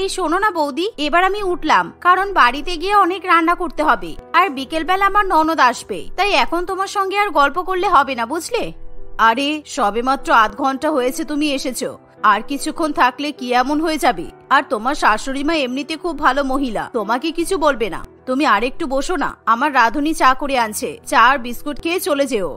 এই শোনো না বৌদি, এবার আমি উঠলাম, কারণ বাড়িতে গিয়ে অনেক রান্না করতে হবে আর বিকেল বেলা আমার ননদ আসবে, তাই এখন তোমার সঙ্গে আর গল্প করলে হবে না, বুঝলে? আরে সবেমাত্র আধ ঘন্টা হয়েছে তুমি এসেছো, আর কিছুক্ষণ থাকলে কি এমন হয়ে যাবে? আর তোমার শাশুড়ি মা এমনিতে খুব ভালো মহিলা, তোমাকে কিছু বলবে না। তুমি আরেকটু বসো না, আমার রাধুনি চা করে আনছে, চা আর বিস্কুট খেয়ে চলে যেও।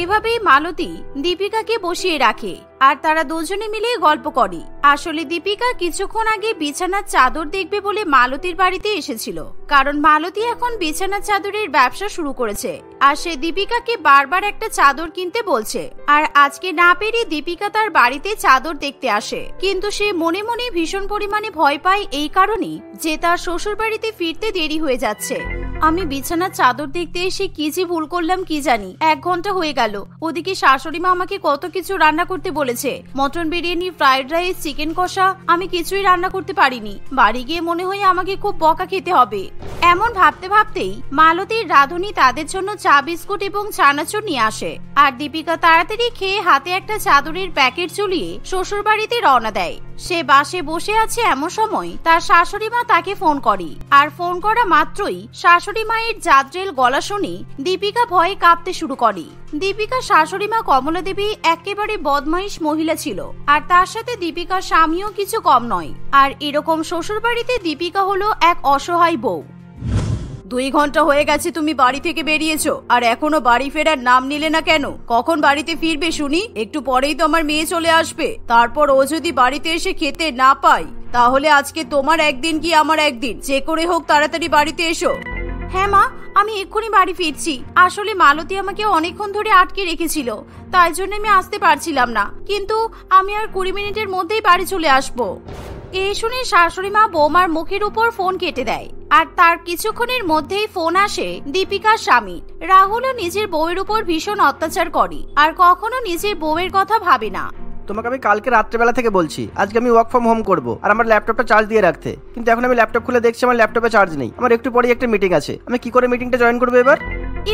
এভাবেই মালতী দীপিকাকে বসিয়ে রাখে আর তারা দুজনে মিলে গল্প করে। আসলে দীপিকা কিছুক্ষণ আগে বিছানার চাদর দেখবে বলে মালতীর বাড়িতে এসেছিল, কারণ মালতী এখন বিছানার চাদরের ব্যবসা শুরু করেছে আর সে দীপিকাকে বারবার একটা চাদর কিনতে বলছে। আর আজকে না পেরে দীপিকা তার বাড়িতে চাদর দেখতে আসে, কিন্তু সে মনে মনে ভীষণ পরিমাণে ভয় পায় এই কারণেই যে তার শ্বশুর বাড়িতে ফিরতে দেরি হয়ে যাচ্ছে। আমি বিছানার চাদর দেখতে এসে কি যে ভুল করলাম কি জানি, 1 ঘন্টা হয়ে গেল। ওদিকে শাশুড়ি মা আমাকে কত কিছু রান্না করতে বলেছে, mutton biryani, fried rice, chicken কষা, আমি কিছুই রান্না করতে পারিনি। বাড়ি গিয়ে মনে হয় আমাকে খুব বকা খেতে হবে। এমন ভাবতে ভাবতেই মালতীর রাধুনি তাদের জন্য চা, বিস্কুট এবং চানাচুর নিয়ে আসে আর দীপিকা তাড়াতাড়ি খেয়ে হাতে একটা চাদরের প্যাকেট ঝুলিয়ে শ্বশুর বাড়িতে রওনা দেয়। সে বাসে বসে আছে, এমন সময় তার শাশুড়ি মা তাকে ফোন করে আর ফোন করা মাত্রই শাশুড়ি মায়ের জাদ্রেল গলা শুনে দীপিকা ভয়ে কাঁপতে শুরু করে। দীপিকার শাশুড়ি মা কমলা দেবী একেবারে বদমাইশ মহিলা ছিল আর তার সাথে দীপিকার স্বামীও কিছু কম নয়। আর এরকম শ্বশুর বাড়িতে দীপিকা হলো এক অসহায় বউ। 2 ঘন্টা হয়ে গেছে তুমি বাড়ি থেকে বেরিয়েছো আর এখনো বাড়ি ফেরার নাম নিলে না কেন? কখন বাড়িতে ফিরবে শুনি? একটু পরেই তো আমার মেয়ে চলে আসবে, তারপর ও যদি বাড়িতে এসে খেতে না পায় তাহলে আজকে তোমার একদিন কি আমার একদিন, যে করে হোক তাড়াতাড়ি বাড়িতে এসো। হ্যাঁ মা, আমি এক্ষুনি বাড়ি ফিরছি। আসলে মালতী আমাকে অনেকক্ষণ ধরে আটকে রেখেছিল, তাই জন্য আমি আসতে পারছিলাম না, কিন্তু আমি আর 20 মিনিটের মধ্যেই বাড়ি চলে আসবো। এই শুনে শাশুড়ি মা বৌমার মুখের উপর ফোন কেটে দেয় আর তার কিছুক্ষণের মধ্যেই ফোন আসে দীপিকার স্বামী। রাহুলও নিজের বউয়ের উপর ভীষণ অত্যাচার করে আর কখনো নিজের বউয়ের কথা ভাবে না। তোমাকে আমি কালকে রাত্রেবেলা থেকে বলছি আজকে আমি ওয়ার্ক ফ্রম হোম করব আর আমার ল্যাপটপটা চার্জ দিয়ে রাখতে, কিন্তু এখন আমি ল্যাপটপ খুলে দেখছি আমার ল্যাপটপে চার্জ নেই। আমার একটু পরেই একটা মিটিং আছে, আমি কি করে মিটিংটা জয়েন করবো এবার?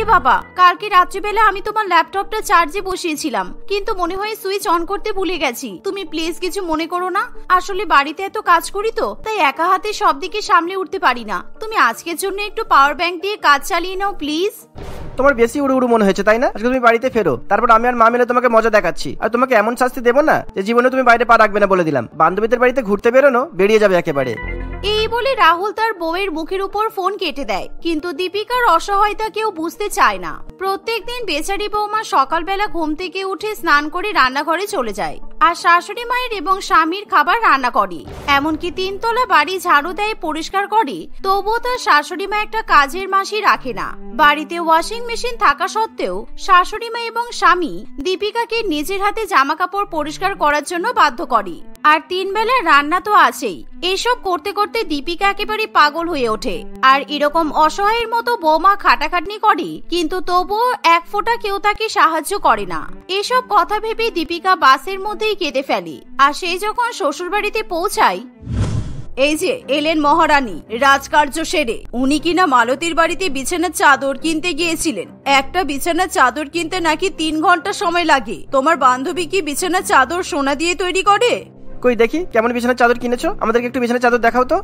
এ বাবা, কালকে রাত্রিবেলা আমি তোমার ল্যাপটপটা চার্জে বসিয়েছিলাম, কিন্তু মনে হয় সুইচ অন করতে ভুলে গেছি। তুমি প্লিজ কিছু মনে করো না, আসলে বাড়িতে এত কাজ করি তো, তাই একা হাতে সব দিকে সামলে উঠতে পারি না। তুমি আজকের জন্য একটু পাওয়ার ব্যাংক দিয়ে কাজ চালিয়ে নাও প্লিজ। তোমার বেশি উড়ু উড়ু মনে হয়েছে তাই না? আজকে তুমি বাড়িতে ফেরো, তারপর আমি আর মা মিলে তোমাকে মজা দেখাচ্ছি। আর তোমাকে এমন শাস্তি দেবো না যে জীবনে তুমি বাইরে পা রাখবে না বলে দিলাম। বান্ধবীদের বাড়িতে ঘুরতে বেরোনো, বেরিয়ে যাবে একেবারে। এই বলে রাহুল তার বউয়ের মুখের উপর ফোন কেটে দেয়, কিন্তু দীপিকার অসহায়তা কেউ বুঝতে চায় না। প্রত্যেকদিন বেচারি বৌমা সকালবেলা ঘুম থেকে উঠে স্নান করে রান্নাঘরে চলে যায় আর শাশুড়ি মায়ের এবং স্বামীর খাবার রান্না করে, এমনকি 3 তলা বাড়ি ঝাড়ু দেয়, পরিষ্কার করে। তবুও তার শাশুড়ি মা একটা কাজের মাসি রাখে না। বাড়িতে ওয়াশিং মেশিন থাকা সত্ত্বেও শাশুড়ি মা এবং স্বামী দীপিকাকে নিজের হাতে জামা কাপড় পরিষ্কার করার জন্য বাধ্য করে। আর 3 বেলা রান্না তো আছেই। এসব করতে করতে দীপিকা একেবারে পাগল হয়ে ওঠে। আর এরকম অসহায়ের মতো বৌমা খাটাখাটনি করে, কিন্তু তবুও এক ফোঁটা কেউ তাকে সাহায্য করে না। এসব কথা ভেবে দীপিকা বাসের মধ্যেই কেঁদে ফেলে। আর সে যখন শ্বশুর বাড়িতে পৌঁছায়, এই যে এলেন মহারানী রাজকার্য সেরে। উনি কিনা মালতীর বাড়িতে বিছানার চাদর কিনতে গিয়েছিলেন। একটা বিছানার চাদর কিনতে নাকি 3 ঘন্টা সময় লাগে। তোমার বান্ধবী কি বিছানার চাদর সোনা দিয়ে তৈরি করে? কই দেখি কেমন বিছানার চাদর কিনেছো, আমাদেরকে একটু বিছানার চাদর দেখাও তো।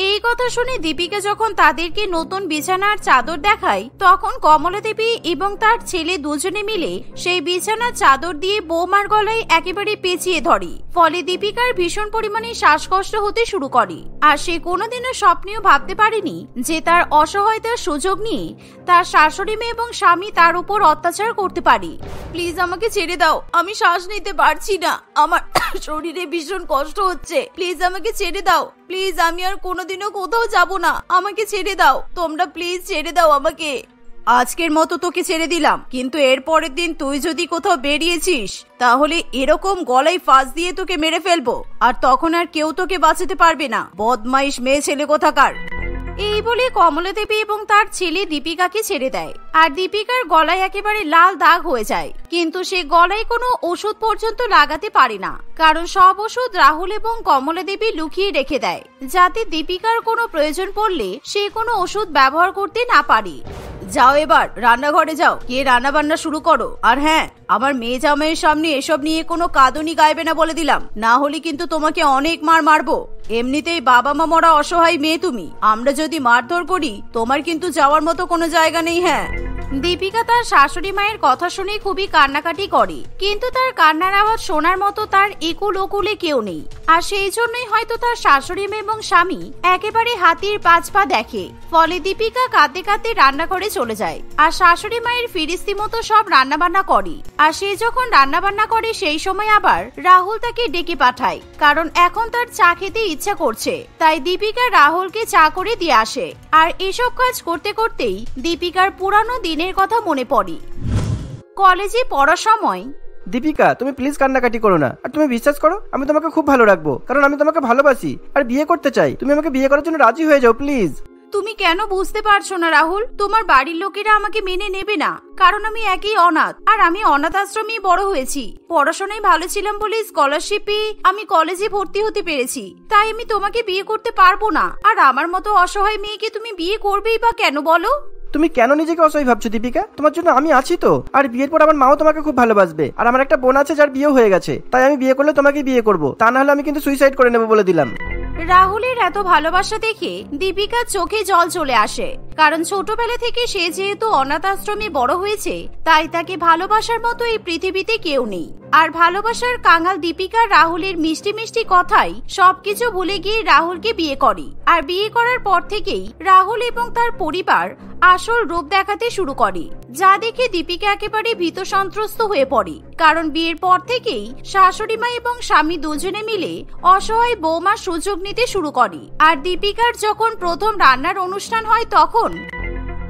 এই কথা শুনে দীপিকা যখন তাদেরকে নতুন বিছানার চাদর দেখায়, তখন কমলা দেবী এবং তার ছেলে দুজনে মিলে সেই বিছানার চাদর দিয়ে বৌমার গলায় একেবারে পেঁচিয়ে ধরে। ফলে দীপিকার ভীষণ পরিমাণে শ্বাসকষ্ট হতে শুরু করে। আর সে কোনোদিনও স্বপ্নেও ভাবতে পারেনি যে তার অসহায়তার সুযোগ নিয়ে তার শাশুড়ি মেয়ে এবং স্বামী তার উপর অত্যাচার করতে পারে। প্লিজ আমাকে ছেড়ে দাও, আমি শ্বাস নিতে পারছি না, আমার শরীরে ভীষণ কষ্ট হচ্ছে, প্লিজ আমাকে ছেড়ে দাও, প্লিজ আমি আর কোনোদিনও কোথাও যাব না, আমাকে ছেড়ে দাও, তোমরা প্লিজ ছেড়ে দাও আমাকে। আজকের মতো তোকে ছেড়ে দিলাম, কিন্তু এর পরের দিন তুই যদি কোথাও বেরিয়েছিস তাহলে এরকম গলায় ফাঁস দিয়ে তোকে মেরে ফেলবো, আর তখন আর কেউ তোকে বাঁচাতে পারবে না, বদমাইশ মেয়ে ছেলে কোথাকার। এই বলে কমলা দেবী এবং তার ছেলে দীপিকাকে ছেড়ে দেয়। আর দীপিকার গলায় একেবারে লাল দাগ হয়ে যায়, কিন্তু সে গলায় কোনো ওষুধ পর্যন্ত লাগাতে পারে না, কারণ সব ওষুধ রাহুল এবং কমলা দেবী লুকিয়ে রেখে দেয়, যাতে দীপিকার কোনো প্রয়োজন পড়লে সে কোনো ওষুধ ব্যবহার করতে না পারে। যাও এবার রান্নাঘরে যাও, গিয়ে রান্না বান্না শুরু করো। আর হ্যাঁ, আমার মেয়ে জামাইয়ের সামনে এসব নিয়ে কোনো কাঁদুনি গাইবে না বলে দিলাম, না হলে কিন্তু তোমাকে অনেক মারবো। এমনিতেই বাবা মা মরা অসহায় মেয়ে তুমি, আমরা যদি মারধর করি তোমার কিন্তু যাওয়ার মতো কোনো জায়গা নেই। হ্যাঁ। দীপিকা তার শাশুড়ি মায়ের কথা শুনে খুবই কান্নাকাটি করে, কিন্তু তার কান্নার আওয়াজ শোনার মতো তার একুল ওকুলে কেউ নেই। আর সেই জন্যই হয়তো তার শাশুড়ি মেয়ে এবং স্বামী একেবারে হাতির পাঁচ পা দেখে। ফলে দীপিকা কাঁদতে কাঁদতে রান্না করে চলে যায় আর শাশুড়ি মায়ের ফিরিস্তি মতো সব রান্না বান্না করে। আর সে যখন রান্না বান্না করে সেই সময় আবার রাহুল তাকে ডেকে পাঠায়, কারণ এখন তার চা খেতে ইচ্ছা করছে। তাই দীপিকা রাহুলকে চা করে দিয়ে আসে। আর এসব কাজ করতে করতেই দীপিকার পুরানো দিনের কথা মনে পড়ে। কলেজে পড়ার সময় দীপিকা, তুমি প্লিজ কান্নাকাটি করো না। আর তুমি বিশ্বাস করো, আমি তোমাকে খুব ভালো রাখবো, কারণ আমি তোমাকে ভালোবাসি আর বিয়ে করতে চাই। তুমি আমাকে বিয়ে করার জন্য রাজি হয়ে যাও প্লিজ। তুমি কেন বুঝতে পারছো না রাহুল? তোমার বাড়ির লোকেরা আমাকে মেনে নেবে না, কারণ আমি একই অনাথ। আর আমি অনাথ আশ্রমেই বড় হয়েছি। পড়াশোনায় ভালো ছিলাম বলে স্কলারশিপে আমি কলেজে ভর্তি হতে পেরেছি। তাই আমি তোমাকে বিয়ে করতে পারবো না। আর আমার মতো অসহায় মেয়েকে তুমি বিয়ে করবেই বা কেন বলো? তুমি কেন নিজেকে অসহায় ভাবছো দীপিকা? তোমার জন্য আমি আছি তো। আর বিয়ের পর আমার মাও তোমাকে খুব ভালোবাসবে। আর আমার একটা বোন আছে যার বিয়ে হয়ে গেছে, তাই আমি বিয়ে করলে তোমাকে বিয়ে করবো। তা না হলে আমি কিন্তু সুইসাইড করে নেবো বলে দিলাম। রাহুলের এত ভালোবাসা দেখে দীপিকার চোখে জল চলে আসে, কারণ ছোটবেলা থেকে সে যেহেতু অনাথ আশ্রমে বড় হয়েছে, তাই তাকে ভালোবাসার মতো এই পৃথিবীতে কেউ নেই। আর ভালোবাসার কাঙাল দীপিকা রাহুলের মিষ্টি মিষ্টি কথাই সবকিছু ভুলে গিয়ে রাহুলকে বিয়ে করে। আর বিয়ে করার পর থেকেই রাহুল এবং তার পরিবার আসল রূপ দেখাতে শুরু করে, যা দেখে দীপিকা একেবারে ভীত সন্ত্রস্ত হয়ে পড়ে। কারণ বিয়ের পর থেকেই শাশুড়ি মা এবং স্বামী দুজনে মিলে অসহায় বৌমার সুযোগ নিতে শুরু করে। আর দীপিকার যখন প্রথম রান্নার অনুষ্ঠান হয় তখন,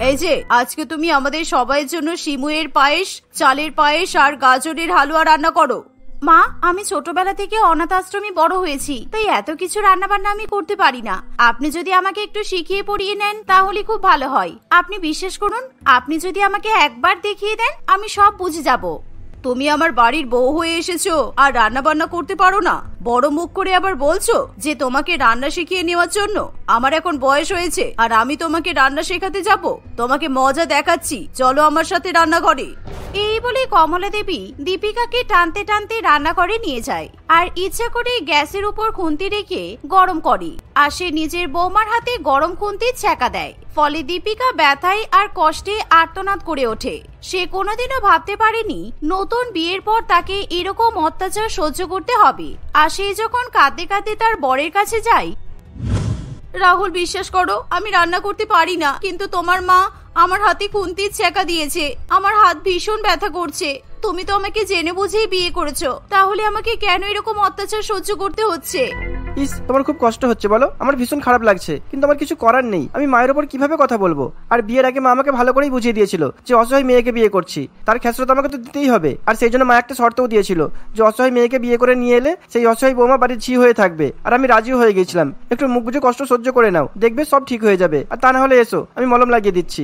এই যে আজকে তুমি আমাদের সবাইয়ের জন্য শিমুয়ের পায়েস, চালের পায়েস আর গাজরের হালুয়া রান্না করো। মা, আমি ছোটবেলা থেকে অনাথ আশ্রমে বড় হয়েছি, তাই এত কিছু রান্না বান্না আমি করতে পারি না। আপনি যদি আমাকে একটু শিখিয়ে পড়িয়ে নেন তাহলে খুব ভালো হয়। আপনি বিশ্বাস করুন, আপনি যদি আমাকে একবার দেখিয়ে দেন আমি সব বুঝে যাব। তুমি আমার বাড়ির বউ হয়ে এসেছো আর রান্না বান্না করতে পারো না? বড় মুখ করে আবার বলছো যে তোমাকে রান্না শিখিয়ে নেওয়ার জন্য? আমার এখন বয়স হয়েছে আর আমি তোমাকে রান্না শেখাতে যাব? তোমাকে মজা দেখাচ্ছি, চলো আমার সাথে রান্নাঘরে। এই বলে কমলা দেবী দীপিকাকে টানতে টানতে রান্নাঘরে নিয়ে যায় আর ইচ্ছা করে গ্যাসের উপর খুন্তি রেখে গরম করে। আর সে নিজের বৌমার হাতে গরম খুন্তি ছ্যাঁকা দেয়। ফলে দীপিকা ব্যথায় আর কষ্টে আর্তনাদ করে ওঠে। সে কোনোদিনও ভাবতে পারেনি নতুন বিয়ের পর তাকে এরকম অত্যাচার সহ্য করতে হবে। আর সে যখন কাঁদতে কাঁদতে তার বরের কাছে যায়, রাহুল বিশ্বাস করো, আমি রান্না করতে পারি না, কিন্তু তোমার মা আমার হাতে খুন্তির ছ্যাঁকা দিয়েছে। আমার হাত ভীষণ ব্যথা করছে। তুমি তো আমাকে জেনে বুঝেই বিয়ে করেছো, তাহলে আমাকে কেন এরকম অত্যাচার সহ্য করতে হচ্ছে? ইস, তোমার খুব কষ্ট হচ্ছে বলো? আমার ভীষণ খারাপ লাগছে, কিন্তু আমার কিছু করার নেই। আমি মায়ের ওপর কিভাবে কথা বলবো? আর বিয়ের আগে মা আমাকে ভালো করেই বুঝিয়ে দিয়েছিল যে অসহায় মেয়েকে বিয়ে করছি, তার খেসরত আমাকে তো দিতেই হবে। আর সেই জন্য মা একটা শর্তও দিয়েছিল যে অসহায় মেয়েকে বিয়ে করে নিয়ে এলে সেই অসহায় বৌমা বাড়ির ঝি হয়ে থাকবে। আর আমি রাজিও হয়ে গেছিলাম। একটু মুখ বুঝে কষ্ট সহ্য করে নাও, দেখবে সব ঠিক হয়ে যাবে। আর তা না হলে এসো, আমি মলম লাগিয়ে দিচ্ছি।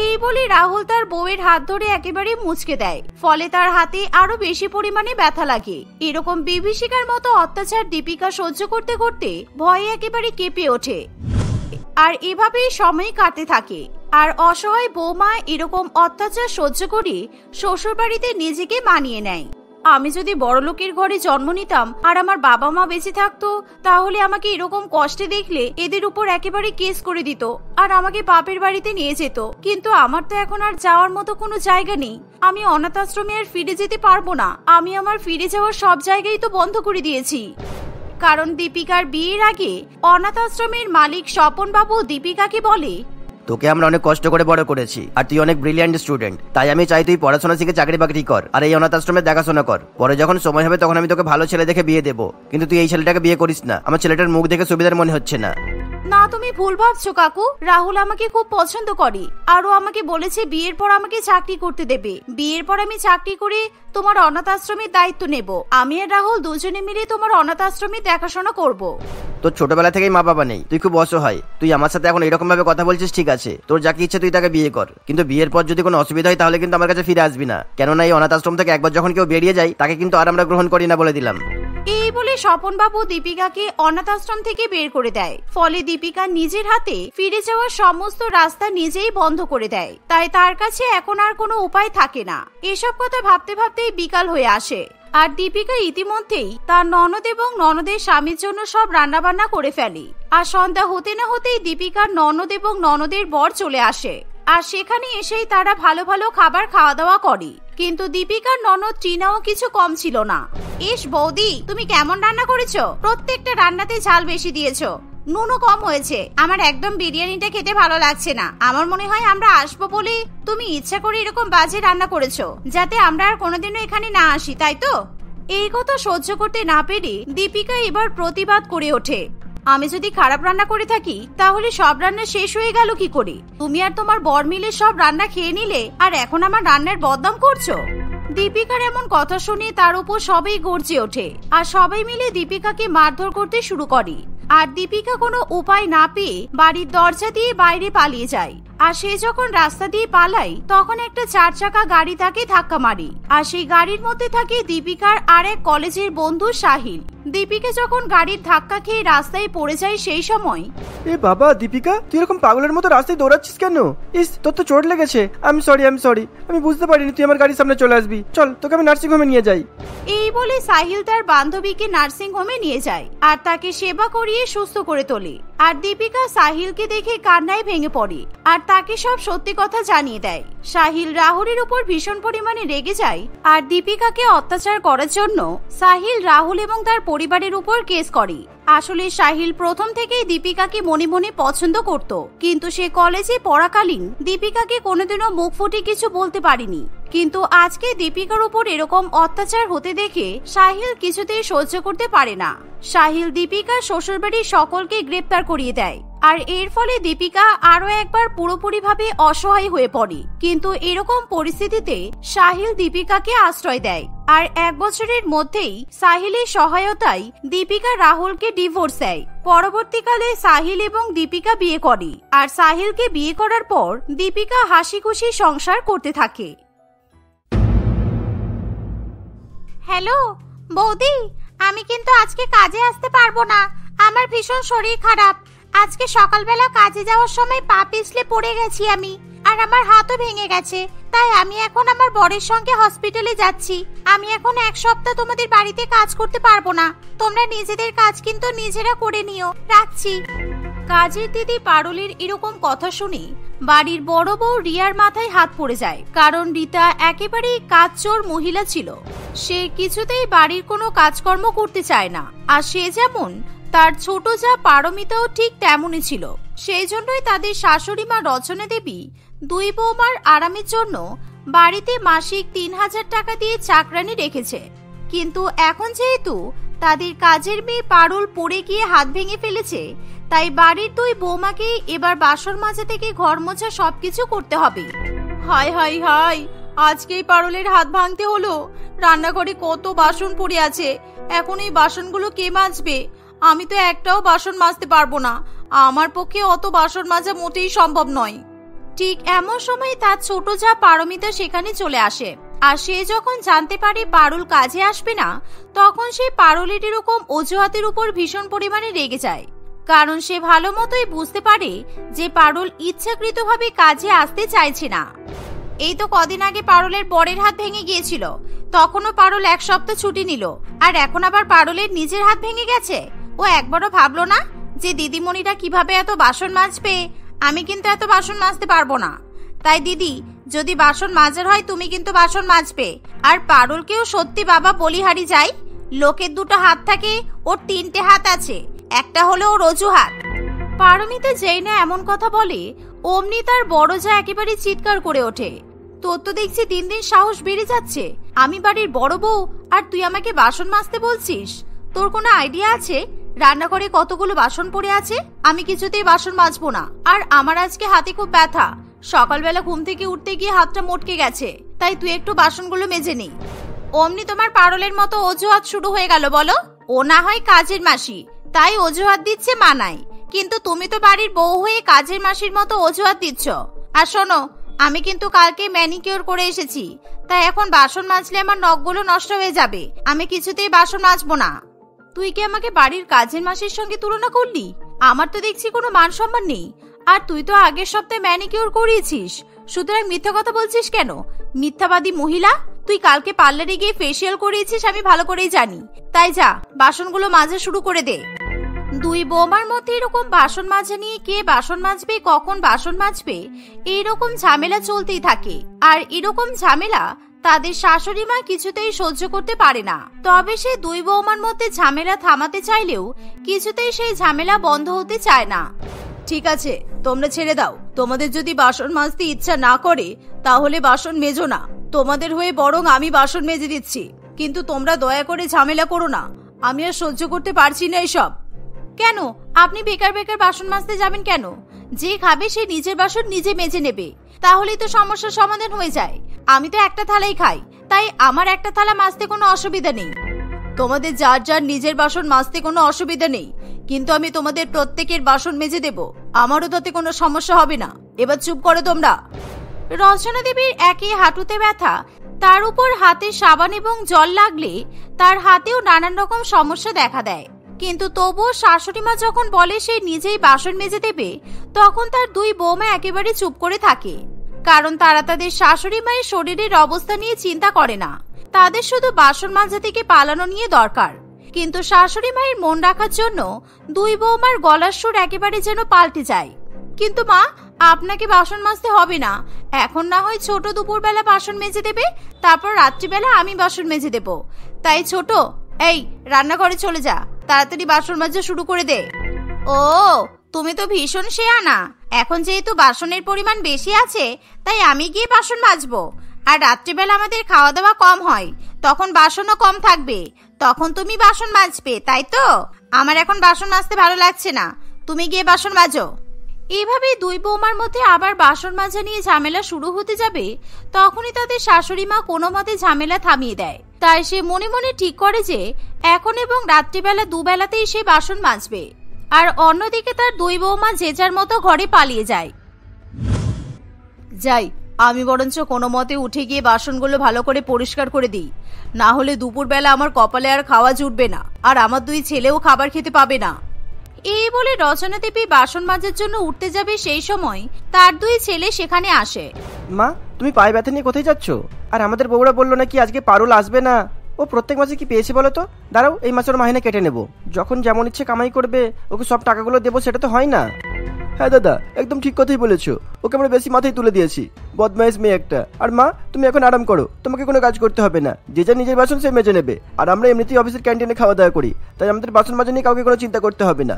এই বলে রাহুল তার বউয়ের হাত ধরে একেবারে মুচকে দেয়। ফলে তার হাতে আরো বেশি পরিমাণে ব্যথা লাগে। এরকম বিভীষিকার মতো অত্যাচার দীপিকা সহ্য করতে করতে ভয়ে একেবারে কেঁপে ওঠে। আর এভাবেই সময় কাটতে থাকে। আর অসহায় বৌমা এরকম অত্যাচার সহ্য করে শ্বশুর বাড়িতে নিজেকে মানিয়ে নেয়। আমি যদি বড়লোকের ঘরে জন্ম নিতাম আর আমার বাবা মা বেঁচে থাকতো, তাহলে আমাকে এরকম কষ্টে দেখলে এদের উপর একেবারে কেস করে দিত আর আমাকে বাপের বাড়িতে নিয়ে যেত। কিন্তু আমার তো এখন আর যাওয়ার মতো কোনো জায়গা নেই। আমি অনাথ আশ্রমে আর ফিরে যেতে পারবো না। আমি আমার ফিরে যাওয়ার সব জায়গায় তো বন্ধ করে দিয়েছি। কারণ দীপিকার বিয়ের আগে অনাথ আশ্রমের মালিক স্বপন বাবু দীপিকাকে বলে, তোকে আমরা অনেক কষ্ট করে বড় করেছি আর তুই অনেক ব্রিলিয়ান্ট স্টুডেন্ট, তাই আমি চাই তুই পড়াশোনা শিখে চাকরি বাকরি কর আর এই অনাথ আশ্রমে দেখাশোনা কর। পরে যখন সময় হবে তখন আমি তোকে ভালো ছেলে দেখে বিয়ে দেবো, কিন্তু তুই এই ছেলেটাকে বিয়ে করিস না। আমার ছেলেটার মুখ দেখে সুবিধার মনে হচ্ছে না। না, তুমি ভুল ভাবছো কাকু। রাহুল আমাকে খুব পছন্দ করে আর ও আমাকে বলেছে বিয়ের পর আমাকে চাকরি করতে দেবে। বিয়ের পর আমি চাকরি করে তোমার অনাথ আশ্রমের দায়িত্ব নেব। আমি আর রাহুল দুজনে মিলে তোমার অনাথ আশ্রমের দেখাশোনা করব। তোর ছোটবেলা থেকেই মা বাবা নেই, তুই খুব অসহায়। তুই আমার সাথে এখন এরকম ভাবে কথা বলছিস, ঠিক আছে, তোর যাকে ইচ্ছে তুই তাকে বিয়ে কর, কিন্তু বিয়ের পর যদি কোনো অসুবিধা হয় তাহলে কিন্তু আমার কাছে ফিরে আসবি না। কেননা এই অনাথ আশ্রম থেকে একবার যখন কেউ বেরিয়ে যায় তাকে কিন্তু আর আমরা গ্রহণ করি না বলে দিলাম। এই বলে স্বপনবাবু দীপিকাকে অনাথ আশ্রম থেকে বের করে দেয়। ফলে দীপিকা নিজের হাতে ফিরে যাওয়ার সমস্ত রাস্তা নিজেই বন্ধ করে দেয়। তাই তার কাছে এখন আর কোনো উপায় থাকে না। এসব কথা ভাবতে ভাবতেই বিকাল হয়ে আসে। আর দীপিকা ইতিমধ্যেই তার ননদ এবং ননদের স্বামীর জন্য সব রান্নাবান্না করে ফেলে। আর সন্ধ্যা হতে না হতেই দীপিকার ননদ এবং ননদের বর চলে আসে। আর সেখানে এসেই তারা ভালো ভালো খাবার খাওয়া দাওয়া করে। কিন্তু দীপিকার ননদ টিনাও কিছু কম ছিল না। ইস বৌদি, তুমি কেমন রান্না করেছো? প্রত্যেকটা রান্নাতে ঝাল বেশি দিয়েছো, নুনও কম হয়েছে। আমার একদম বিরিয়ানিটা খেতে ভালো লাগছে না। আমার মনে হয় আমরা আসবো বলে তুমি ইচ্ছা করে এরকম বাজে রান্না করেছো, যাতে আমরা আর কোনোদিনও এখানে না আসি, তাই তো? এই কথা সহ্য করতে না পেরে দীপিকা এবার প্রতিবাদ করে ওঠে। আমি যদি খারাপ রান্না করে থাকি তাহলে সব রান্না শেষ হয়ে গেল কি করে? তুমি আর তোমার বর মিলে সব রান্না খেয়ে নিলে, আর এখন আমার রান্নার বদনাম করছো। দীপিকার এমন কথা শুনে তার উপর সবাই গর্জে ওঠে। আর সবাই মিলে দীপিকাকে মারধর করতে শুরু করে। আর দীপিকা কোনো উপায় না পেয়ে বাড়ির দরজা দিয়ে বাইরে পালিয়ে যায়। আর সে যখন রাস্তা দিয়ে পালায় তখন একটা 4 চাকা গাড়ি তাকে ধাক্কা মারে। আর সেই গাড়ির মধ্যে থাকে দীপিকার আর এক কলেজের বন্ধু সাহিল। দীপিকা যখন গাড়ির ধাক্কা খেয়ে রাস্তায় পড়ে যায় সেই সময়, এ বাবা দীপিকা, তুই এরকম পাগলের মতো রাস্তায় দৌড়াচ্ছিস কেন? ইস, তোর তো চোট লেগেছে। আমি সরি। আমি বুঝতে পারিনি তুই আমার গাড়ির সামনে চলে আসবি। চল, তোকে আমি নার্সিং হোমে নিয়ে যাই। এই বলে সাহিল তার বান্ধবীকে নার্সিং হোমে নিয়ে যায় আর তাকে সেবা করিয়ে সুস্থ করে তোলে। আর দীপিকা সাহিলকে দেখে কান্নায় ভেঙে পড়ে আর তাকে সব সত্যি কথা জানিয়ে দেয়। সাহিল রাহুলের উপর ভীষণ পরিমাণে রেগে যায়। আর দীপিকাকে অত্যাচার করার জন্য সাহিল রাহুল এবং তার পরিবারের উপর কেস করে। আসলে সাহিল প্রথম থেকেই দীপিকাকে মনে মনে পছন্দ করত, কিন্তু সে কলেজে পড়াকালীন দীপিকাকে কোনোদিনও মুখ ফুটে কিছু বলতে পারেনি। কিন্তু আজকে দীপিকার উপর এরকম অত্যাচার হতে দেখে সাহিল কিছুতেই সহ্য করতে পারে না। সাহিল দীপিকার শ্বশুরবাড়ির সকলকে গ্রেপ্তার করিয়ে দেয়। আর এর ফলে দীপিকা আরো একবার পুরোপুরিভাবে অসহায় হয়ে পড়ে। কিন্তু এরকম পরিস্থিতিতে সাহিল দীপিকাকে আশ্রয় দেয়। আর 1 বছরের মধ্যেই সাহিলের সহায়তায় দীপিকা রাহুলকে ডিভোর্স দেয়। পরবর্তীকালে সাহিল এবং দীপিকা বিয়ে করে। আর সাহিলকে বিয়ে করার পর দীপিকা হাসি খুশি সংসার করতে থাকে। হ্যালো বৌদি, আমি কিন্তু আজকে কাজে আসতে পারবো না। আমার ভীষণ শরীর খারাপ। আজকে সকালবেলা কাজে যাওয়ার সময় পা পিছলে পড়ে গেছি আমি, আর আমার হাতও ভেঙে গেছে। তাই আমি এখন আমার বরের সঙ্গে হসপিটালে যাচ্ছি। আমি এখন 1 সপ্তাহ তোমাদের বাড়িতে কাজ করতে পারবো না। তোমরা নিজেদের কাজ কিন্তু নিজেরা করে নিও। রাখছি। কাজের দিদি পারুলের এরকম কথা শুনে বাড়ির বড় বউ রিয়ার মাথায় হাত পড়ে যায়। কারণ রিতা একেবারেই কাজচোর মহিলা ছিল। সে কিছুতেই বাড়ির কোনো কাজকর্ম করতে চায় না। আর সে যেমন, তার ছোট যা পারমিতাও ঠিক তেমনই ছিল। সেই জন্যই তাদের শাশুড়ি মা রচনা দেবী 2 বৌমার আরামের জন্য বাড়িতে মাসিক 3000 টাকা দিয়ে চাকরানি রেখেছে। কিন্তু এখন যেহেতু তাদের কাজের মেয়ে পারুল পড়ে গিয়ে হাত ভেঙে ফেলেছে, তাই বাড়ির 2 বৌমাকে এবার বাসন মাজা থেকে ঘর মোছা সবকিছু করতে হবে। হায় হায় হায়, আজকেই পারুলের হাত ভাঙতে হলো। রান্নাঘরে কত বাসন পড়ে আছে, এখন এই বাসনগুলো কে মাজবে? আমি তো একটাও বাসন মাজতে পারবো না। আমার পক্ষে অত বাসন মাজা মোটেই সম্ভব নয়। ঠিক এমন সময় তার ছোট যা পারমিতা সেখানে চলে আসে। আর সে যখন জানতে পারে পারুল কাজে আসবে না, তখন সে পারুলের এরকম অজুহাতের উপর ভীষণ পরিমাণে রেগে যায়। কারণ সে ভালো মতোই বুঝতে পারে যে পারুল ইচ্ছাকৃতভাবে কাজে আসতে চাইছে না। এই তো কদিন আগে পারুলের বরের হাত ভেঙে গিয়েছিল, তখনও পারুল 1 সপ্তাহ ছুটি নিল। আর এখন আবার পারুলের নিজের হাত ভেঙে গেছে। ও একবারও ভাবলো না যে দিদিমণিরা কিভাবে এত বাসন মাজবে? আমি কিন্তু এত বাসন মাজতে পারবো না। তাই দিদি, যদি বাসন মাজার হয় তুমি কিন্তু বাসন মাজবে। আর পারুলকেও সত্যি বাবা বলিহারি যায়, লোকের 2টো হাত থাকে, ওর 3টে হাত আছে, একটা হলো ওর অজুহাত। পারমিতা যেই না এমন কথা বলে, অমনি তার বড় যা একেবারে চিৎকার করে ওঠে, তোর তো দেখছি দিন দিন সাহস বেড়ে যাচ্ছে। আমি বাড়ির বড় বউ, আর তুই আমাকে বাসন মাজতে বলছিস? তোর কোনো আইডিয়া আছে রান্নাঘরে কতগুলো বাসন পড়ে আছে? আমি কিছুতেই বাসন মাজবো না। আর আমার আজকে হাতে খুব ব্যথা, সকালবেলা ঘুম থেকে উঠতে গিয়ে হাতটা মটকে গেছে। তাই তুই একটু বাসনগুলো মেজে নি। অমনি তোমার পারুলের মতো অজুহাত শুরু হয়ে গেল বলো? ও না হয় কাজের মাসি, তাই অজুহাত দিচ্ছে মানায়, কিন্তু তুমি তো বাড়ির বউ হয়ে কাজের মাসির মতো অজুহাত দিচ্ছ। আর শোনো, আমি কিন্তু কালকে ম্যানিকিউর করে এসেছি, তাই এখন বাসন মাজলে আমার নখগুলো নষ্ট হয়ে যাবে। আমি কিছুতেই বাসন মাজবো না। তুই কি আমাকে বাড়ির কাজের মাসির সঙ্গে তুলনা করলি? আমার তো দেখছি কোনো মান সম্মান নেই। আর তুই তো আগের সপ্তাহে ম্যানিকিউর করিয়েছিস, সুতরাং মিথ্যা কথা বলছিস কেন? মিথ্যাবাদী মহিলা। তুই কালকে পার্লারে গিয়ে ফেসিয়াল করিয়েছিস আমি ভালো করেই জানি। তাই যা, বাসনগুলো মাজা শুরু করে দে। দুই বৌমার মধ্যে এরকম বাসন মাজা নিয়ে কে বাসন মাজবে, কখন বাসন মাজবে, এইরকম ঝামেলা চলতেই থাকে। আর এরকম ঝামেলা তাদের শাশুড়ি মা কিছুতেই সহ্য করতে পারে না। তবে সে দুই বৌমার মধ্যে ঝামেলা থামাতে চাইলেও কিছুতেই সেই ঝামেলা বন্ধ হতে চায় না। ঠিক আছে, তোমরা ছেড়ে দাও। তোমাদের যদি বাসন মাজতে ইচ্ছা না করে তাহলে বাসন মেজো না। তোমাদের হয়ে বরং আমি বাসন মেজে দিচ্ছি। কিন্তু তোমরা দয়া করে ঝামেলা করো না, আমি আর সহ্য করতে পারছি না এসব। কেন আপনি বেকার বেকার বাসন মাজতে যাবেন কেন? যে খাবে সে নিজের বাসন নিজে মেজে নেবে, তাহলেই তো সমস্যার সমাধান হয়ে যায়। আমি তো একটা থালাই খাই, তাই আমার একটা থালা মাজতে কোনো অসুবিধা নেই। তোমাদের যার যার নিজের বাসন মাজতে কোনো অসুবিধা নেই, কিন্তু আমি তোমাদের প্রত্যেকের বাসন মেজে দেব। আমারও তাতে কোনো সমস্যা হবে না। এবার চুপ করো তোমরা। রচনা দেবীর একে হাঁটুতে ব্যথা, তার উপর হাতে সাবান এবং জল লাগলে তার হাতেও নানান রকম সমস্যা দেখা দেয়। কিন্তু তবুও শাশুড়ি মা যখন বলে সে নিজেই বাসন মেজে দেবে, তখন তার দুই বৌমা একেবারে চুপ করে থাকে। কারণ তারা তাদের শাশুড়ি মায়ের শরীরের অবস্থা নিয়ে চিন্তা করে না, তাদের শুধু বাসন মাজা থেকে পালানো নিয়ে দরকার। কিন্তু শাশুড়ি মায়ের মন রাখার জন্য দুই বৌমার গলার সুর একেবারে যেন পাল্টে যায়। কিন্তু মা, আপনাকে বাসন মাজতে হবে না। এখন না হয় ছোট দুপুরবেলা বাসন মেজে দেবে, তারপর রাত্রিবেলা আমি বাসন মেজে দেব। তাই ছোট, এই রান্নাঘরে চলে যা, তাড়াতাড়ি বাসন মাজা শুরু করে দে। ও, তুমি তো ভীষণ শেয়ানা। এখন যেহেতু বাসনের পরিমাণ বেশি আছে, তাই আমি গিয়ে বাসন মাজবো। আর রাত্রিবেলা আমাদের খাওয়া দাওয়া কম হয়, তখন বাসনও কম থাকবে, তখন তুমি বাসন মাজবে, তাই তো? আমার এখন বাসন মাজতে ভালো লাগছে না, তুমি গিয়ে বাসন মাজো। এভাবে দুই বৌমার মধ্যে আবার বাসন মাজা নিয়ে ঝামেলা শুরু হতে যাবে, তখনই তাদের শাশুড়ি মা কোনো মতে ঝামেলা থামিয়ে দেয়। তাই সে মনে মনে ঠিক করে যে এখন এবং রাত্রিবেলা দুবেলাতেই সে বাসন মাজবে। আর অন্যদিকে তার দুই বৌমা যে যার মতো ঘরে পালিয়ে যায়। যাই, আমি বরঞ্চ কোনো মতে উঠে গিয়ে বাসনগুলো ভালো করে পরিষ্কার করে দিই, না হলে দুপুরবেলা আমার কপালে আর খাওয়া জুটবে না, আর আমার দুই ছেলেও খাবার খেতে পাবে না। এই বলে রচনা দেবী বাসন মাজার জন্য উঠতে যাবে, সেই সময় তার দুই ছেলে সেখানে আসে। মা, তুমি পায়ে ব্যথা নিয়ে কোথায় যাচ্ছ? আর আমাদের বউরা বললো নাকি আজকে পারুল আসবে না। ও প্রত্যেক মাসে কি পেয়েছে বলো তো? দাঁড়াও, এই মাসের মাহিনা কেটে নেব। যখন যেমন ইচ্ছে কামাই করবে ওকে সব টাকাগুলো দেবো, সেটা তো হয় না। হ্যাঁ দাদা, একদম ঠিক কথাই বলেছো। ওকে আমরা বেশি মাথায় তুলে দিয়েছি, বদমাইশ মেয়ে একটা। আর মা, তুমি এখন আরাম করো, তোমাকে কোনো কাজ করতে হবে না। যে যা নিজের বাসন সে মেজে নেবে। আর আমরা এমনিতেই অফিসের ক্যান্টিনে খাওয়া দাওয়া করি, তাই আমাদের বাসন মাজা নিয়ে কাউকে কোনো চিন্তা করতে হবে না।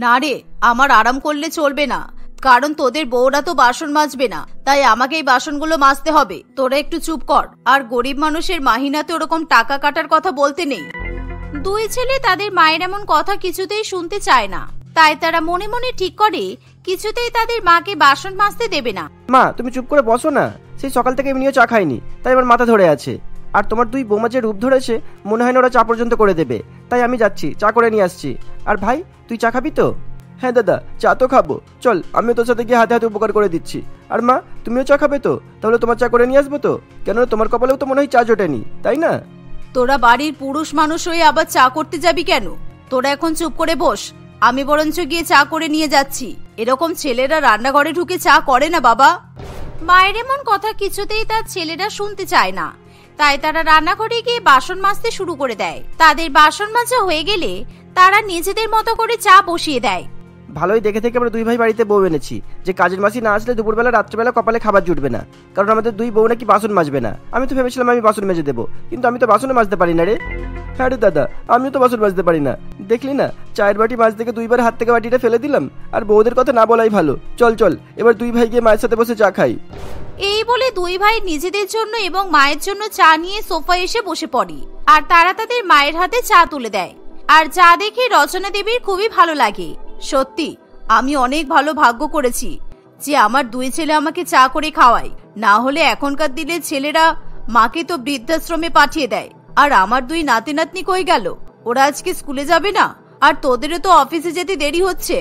না রে, আমার আরাম করলে চলবে না, কারণ তোদের বউরা তো বাসন মাজবে না, তাই আমাকেই বাসনগুলো মাজতে হবে। তোরা একটু চুপ কর। আর গরিব মানুষের মাহিনাতে ওরকম টাকা কাটার কথা বলতে নেই। দুই ছেলে তাদের মায়ের এমন কথা কিছুতেই শুনতে চায় না, তাই তারা মনে মনে ঠিক করে কিছুতেই তাদের মাকে বাসন মাজতে দেবে না। মা, তুমি চুপ করে বসো না। সেই সকাল থেকে এমনিও চা খাইনি, তাই আমার মাথা ধরে আছে। আর তোমার দুই বৌমা যে রূপ ধরেছে, মনে হয় না ওরা চা পর্যন্ত করে দেবে। তাই আমি যাচ্ছি, চা করে নিয়ে আসছি। আর ভাই, তুই চা খাবি তো? হ্যাঁ দাদা, চা তো খাবো। চল, আমিও তোর সাথে গিয়ে হাতে হাতে উপকার করে দিচ্ছি। আর মা, তুমিও চা খাবে তো? তাহলে তোমার চা করে নিয়ে আসবো তো? কেননা তোমার কপালেও তো মনে হয় চা জোটেনি, তাই না? তোরা বাড়ির পুরুষ মানুষ হয়ে আবার চা করতে যাবি কেন? তোরা এখন চুপ করে বস, আমি বরঞ্চ গিয়ে চা করে নিয়ে যাচ্ছি। এরকম ছেলেরা রান্নাঘরে ঢুকে চা করে না বাবা। মায়ের এমন কথা কিছুতেই তার ছেলেরা শুনতে চায় না, তাই তারা রান্নাঘরে গিয়ে বাসন মাজতে শুরু করে দেয়। তাদের বাসন মাজা হয়ে গেলে তারা নিজেদের মতো করে চা বসিয়ে দেয়। ভালোই দেখে থেকে আমরা দুই ভাই বাড়িতে বউ এনেছি, যে কাজের মাসি না আসলে দুপুরবেলা রাত্রেবেলা কপালে খাবার জুটবে না, কারণ আমাদের দুই বউ নাকি বাসন মাজবে না। আমি তো ভেবেছিলাম আমি বাসন মেজে দেবো, কিন্তু আমি তো বাসনে মাজতে পারি না রে। হ্যাঁ রে দাদা, আমিও তো বাসন মাজতে পারি না। দেখলি না, চায়ের বাটি মাছ থেকে দুইবার হাত থেকে বাটিটা ফেলে দিলাম। আর বউদের কথা না বলাই ভালো। চল চল, এবার দুই ভাই গিয়ে মায়ের সাথে বসে চা খাই। এই বলে দুই ভাই নিজেদের জন্য এবং মায়ের জন্য চা নিয়ে সোফায় এসে বসে পড়ে। আর তারা তাদের মায়ের হাতে চা তুলে দেয়। আর চা দেখে রচনা দেবীর খুবই ভালো লাগে। সত্যি আমি অনেক ভালো ভাগ্য করেছি যে আমার দুই ছেলে আমাকে চা করে খাওয়ায়, না হলে এখনকার দিনের ছেলেরা মাকে তো বৃদ্ধাশ্রমে পাঠিয়ে দেয়। আর আমার দুই নাতি নাতনি কই গেল? ওরা আজকে স্কুলে যাবে না? আর তোদেরও তো অফিসে যেতে দেরি হচ্ছে।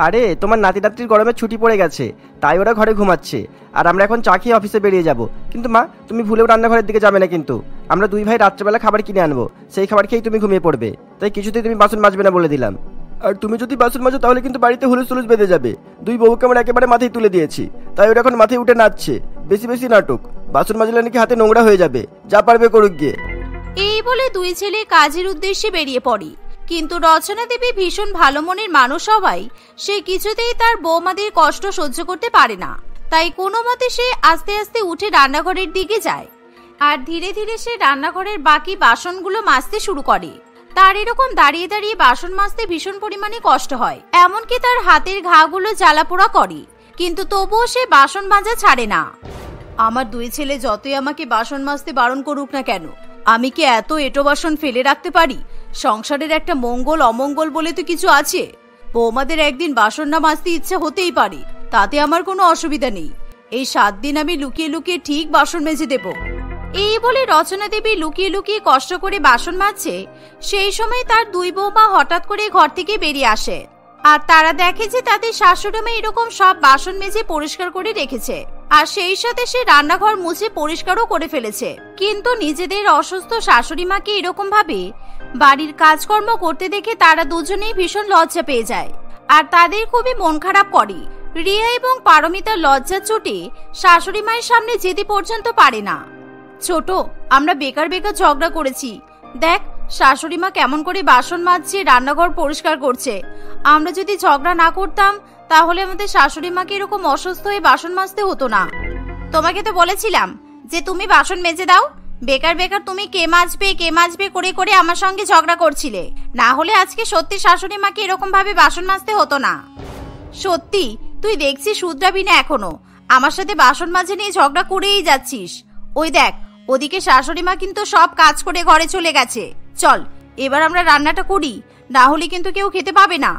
আরে, তোমার নাতি নাতনির গরমে ছুটি পড়ে গেছে, তাই ওরা ঘরে ঘুমাচ্ছে। আর আমরা এখন চা খেয়ে অফিসে বেরিয়ে যাব। কিন্তু মা, তুমি ভুলেও রান্নাঘরের দিকে যাবে না কিন্তু। আমরা দুই ভাই রাত্রেবেলা খাবার কিনে আনবো, সেই খাবার খেয়েই তুমি ঘুমিয়ে পড়বে। তাই কিছুতেই তুমি বাসন মাজবে না বলে দিলাম। আর তুমি যদি বাসন মাজো তাহলে কিন্তু বাড়িতে হুলুস তুলুস বেঁধে যাবে। দুই বউকে আমরা একেবারে মাথায় তুলে দিয়েছি, তাই ওরা এখন মাথায় উঠে নাচছে। বেশি বেশি নাটক, বাসন মাজলে নাকি হাতে নোংরা হয়ে যাবে, যা পারবে করুক গিয়ে। এই বলে দুই ছেলে কাজের উদ্দেশ্যে বেরিয়ে পড়ে। কিন্তু রচনা দেবী ভীষণ ভালো মনের মানুষ হওয়ায় সে কিছুতেই তার বৌমাদের কষ্ট সহ্য করতে পারে না। তাই কোনো মতে সে আস্তে আস্তে উঠে রান্নাঘরের দিকে যায় আর ধীরে ধীরে সে রান্নাঘরের বাকি বাসনগুলো মাজতে শুরু করে। তার এরকম দাঁড়িয়ে দাঁড়িয়ে বাসন মাজতে ভীষণ পরিমাণে কষ্ট হয়, এমনকি তার হাতের ঘাগুলো জ্বালাপোড়া করে, কিন্তু তবুও সে বাসন মাজা ছাড়ে না। আমার দুই ছেলে যতই আমাকে বাসন মাজতে বারণ করুক না কেন, আমি কি এত এঁটো বাসন ফেলে রাখতে পারি? সংসারের একটা মঙ্গল অমঙ্গল বলে তো কিছু আছে। বৌমাদের একদিন বাসন না মাজতে ইচ্ছা হতেই পারে, তাতে আমার কোনো অসুবিধা নেই। এই 7 দিন আমি লুকিয়ে লুকিয়ে ঠিক বাসন মেজে দেব। এই বলে রচনা দেবী লুকিয়ে লুকিয়ে কষ্ট করে বাসন মাজছে। সেই সময় তার দুই বৌমা হঠাৎ করে ঘর থেকে বেরিয়ে আসে আর তারা দেখে যে তাদের শাশুড়ি মা এরকম সব বাসন মেজে পরিষ্কার করে রেখেছে, আর সেই সাথে সে রান্নাঘর মুছে পরিষ্কারও করে ফেলেছে। কিন্তু নিজেদের অসুস্থ শাশুড়ি মাকে এরকম ভাবে বাড়ির কাজকর্ম করতে দেখে তারা দুজনেই ভীষণ লজ্জা পেয়ে যায় আর তাদের খুবই মন খারাপ করে। রিয়া এবং পারমিতার লজ্জার চোটে শাশুড়ি মায়ের সামনে যেতে পর্যন্ত পারে না। ছোট, আমরা বেকার বেকার ঝগড়া করেছি, দেখ শাশুড়ি মা কেমন করে বাসন মাজছে, রান্নাঘর পরিষ্কার করছে। আমরা যদি ঝগড়া না করতাম তাহলে আমাদের শাশুড়ি মাকে এরকম অসুস্থ হয়ে বাসন মাজতে হতো না। তোমাকে তো বলেছিলাম যে তুমি বাসন মেজে দাও, বেকার বেকার তুমি কে মাজবে করে করে আমার সঙ্গে ঝগড়া করছিলে, না হলে আজকে সত্যি শাশুড়ি মাকে এরকম ভাবে বাসন মাজতে হতো না। সত্যি তুই দেখছি শুধরাবি না এখনো, আমার সাথে বাসন মাজে নিয়ে ঝগড়া করেই যাচ্ছিস। ওই দেখ ওদিকে শাশুড়ি মা কিন্তু সব কাজ করে ঘরে চলে গেছে। চল এবার আমরা রান্নাটা করি, না হলে কিন্তু কেউ খেতে পাবে না।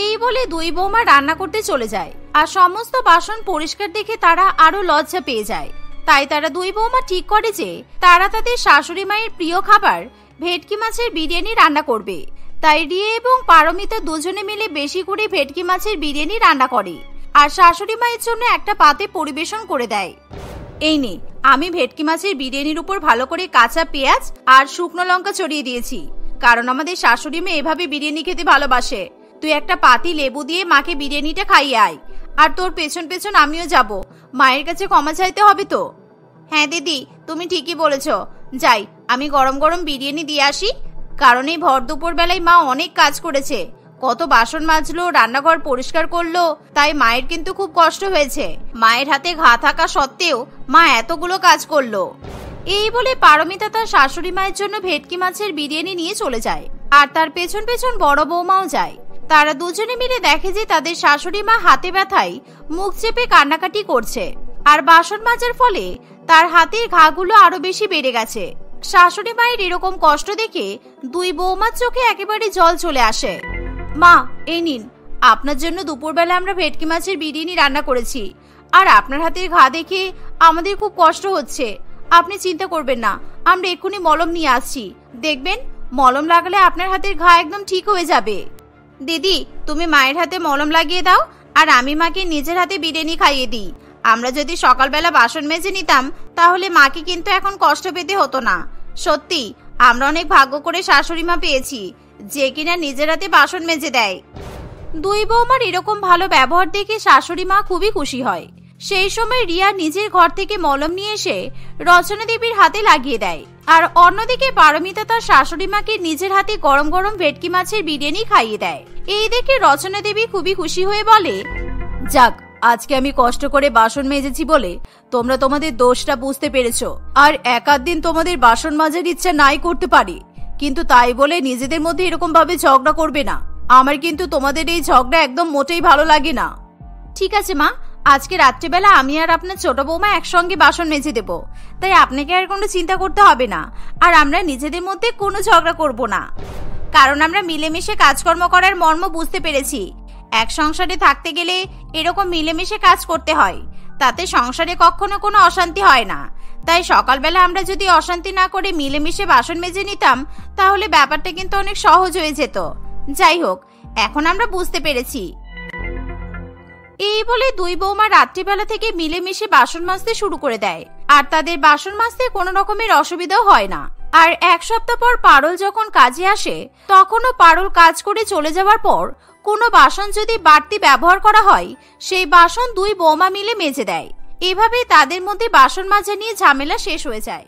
এই বলে দুই বৌমা রান্না করতে চলে যায় আর সমস্ত বাসন পরিষ্কার দেখে তারা আরো লজ্জা পেয়ে যায়। তাই তারা দুই বৌমা ঠিক করে যে তারা তাদের শাশুড়ি মায়ের প্রিয় খাবার ভেটকি মাছের বিরিয়ানি রান্না করবে। তাই রিয়া এবং পারমিতা দুজনে মিলে বেশি করে ভেটকি মাছের বিরিয়ানি রান্না করে আর শাশুড়ি মায়ের জন্য একটা পাতে পরিবেশন করে দেয়। এই নে, আমি ভেটকি মাছের বিরিয়ানির উপর ভালো করে কাঁচা পেঁয়াজ আর শুকনো লঙ্কা ছড়িয়ে দিয়েছি, কারণ আমাদের শাশুড়ি মেয়ে এভাবে বিরিয়ানি খেতে ভালোবাসে। তুই একটা পাতি লেবু দিয়ে মাকে বিরিয়ানিটা খাইয়ে আয়, আর তোর পেছন পেছন আমিও যাব, মায়ের কাছে ক্ষমা চাইতে হবে তো। হ্যাঁ দিদি, তুমি ঠিকই বলেছ, যাই আমি গরম গরম বিরিয়ানি দিয়ে আসি, কারণ এই ভর দুপুর বেলায় মা অনেক কাজ করেছে, কত বাসন মাজলো, রান্নাঘর পরিষ্কার করলো, তাই মায়ের কিন্তু খুব কষ্ট হয়েছে। মায়ের হাতে ঘা থাকা সত্ত্বেও মা এতগুলো কাজ করলো। এই বলে পারমিতা তার শাশুড়ি মায়ের জন্য ভেটকি মাছের বিরিয়ানি নিয়ে চলে যায় আর তার পেছন পেছন বড় বৌমাও যায়। তারা দুজনে মিলে দেখে যে তাদের শাশুড়ি মা হাতে ব্যথায় মুখ চেপে কান্নাকাটি করছে আর বাসন মাজার ফলে তার হাতের ঘাগুলো আরো বেশি বেড়ে গেছে। শাশুড়ি মায়ের এরকম কষ্ট দেখে দুই বৌমার চোখে একেবারে জল চলে আসে। মা, এই নিন, আপনার জন্য দুপুরবেলা আমরা ভেটকি মাছের বিরিয়ানি রান্না করেছি, আর আপনার হাতের ঘা দেখে আমাদের খুব কষ্ট হচ্ছে। আপনি চিন্তা করবেন না, আমরা এক্ষুনি মলম নিয়ে আসছি, দেখবেন মলম লাগালে আপনার হাতের ঘা একদম ঠিক হয়ে যাবে। দিদি, তুমি মায়ের হাতে মলম লাগিয়ে দাও আর আমি মাকে নিজের হাতে বিরিয়ানি খাইয়ে দিই। আমরা যদি সকালবেলা বাসন মেজে নিতাম তাহলে মাকে কিন্তু এখন কষ্ট পেতে হতো না। সত্যি আমরা অনেক ভাগ্য করে শাশুড়ি মা পেয়েছি, যে কিনা নিজের হাতে বাসন মেজে দেয়। দুই বৌমার এরকম ভালো ব্যবহার দেখে শাশুড়ি মা খুবই খুশি হয়। সেই সময় রিয়া নিজের ঘর থেকে মলম নিয়ে এসে রচনা দেবীর হাতে লাগিয়ে দেয়, আর অন্যদিকে পারমিতা তার শাশুড়ি মাকে নিজের হাতে গরম গরম ভেটকি মাছের বিরিয়ানি খাইয়ে দেয়। এই দেখে রচনা দেবী খুবই খুশি হয়ে বলে, যাক, আজকে আমি কষ্ট করে বাসন মেজেছি বলে তোমরা তোমাদের দোষটা বুঝতে পেরেছো। আর এক আধ দিন তোমাদের বাসন মাজার ইচ্ছা নাই করতে পারি, কিন্তু তাই বলে নিজেদের মধ্যে এরকম ভাবে ঝগড়া করবে না। আমার কিন্তু তোমাদের এই ঝগড়া একদম মোটেই ভালো লাগে না। ঠিক আছে মা, আজকে রাত্রিবেলা আমি আর আপনার ছোট বৌমা একসঙ্গে বাসন মেজে দেব, তাই আপনাকে আর কোনো চিন্তা করতে হবে না। আর আমরা নিজেদের মধ্যে কোনো ঝগড়া করব না, কারণ আমরা মিলেমিশে কাজকর্ম করার মর্ম বুঝতে পেরেছি। এক সংসারে থাকতে গেলে এরকম মিলেমিশে কাজ করতে হয়, তাতে সংসারে কখনো কোনো অশান্তি হয় না। তাই সকালবেলা আমরা যদি অশান্তি না করে মিলেমিশে বাসন মেজে নিতাম তাহলে ব্যাপারটা কিন্তু অনেক সহজ হয়ে যেত। যাই হোক, এখন আমরা বুঝতে পেরেছি। এই বলে দুই বৌমা রাত্রিবেলা থেকে মিলেমিশে বাসন মাজতে শুরু করে দেয়। আর তাদের বাসন মাজতে কোনো রকমের অসুবিধাও হয় না। আর এক সপ্তাহ পর পারুল যখন কাজে আসে, তখনও পারুল কাজ করে চলে যাওয়ার পর কোনো বাসন যদি বাড়তি ব্যবহার করা হয়, সেই বাসন দুই বৌমা মিলে মেজে দেয়। এভাবেই তাদের মধ্যে বাসন মাজা নিয়ে ঝামেলা শেষ হয়ে যায়।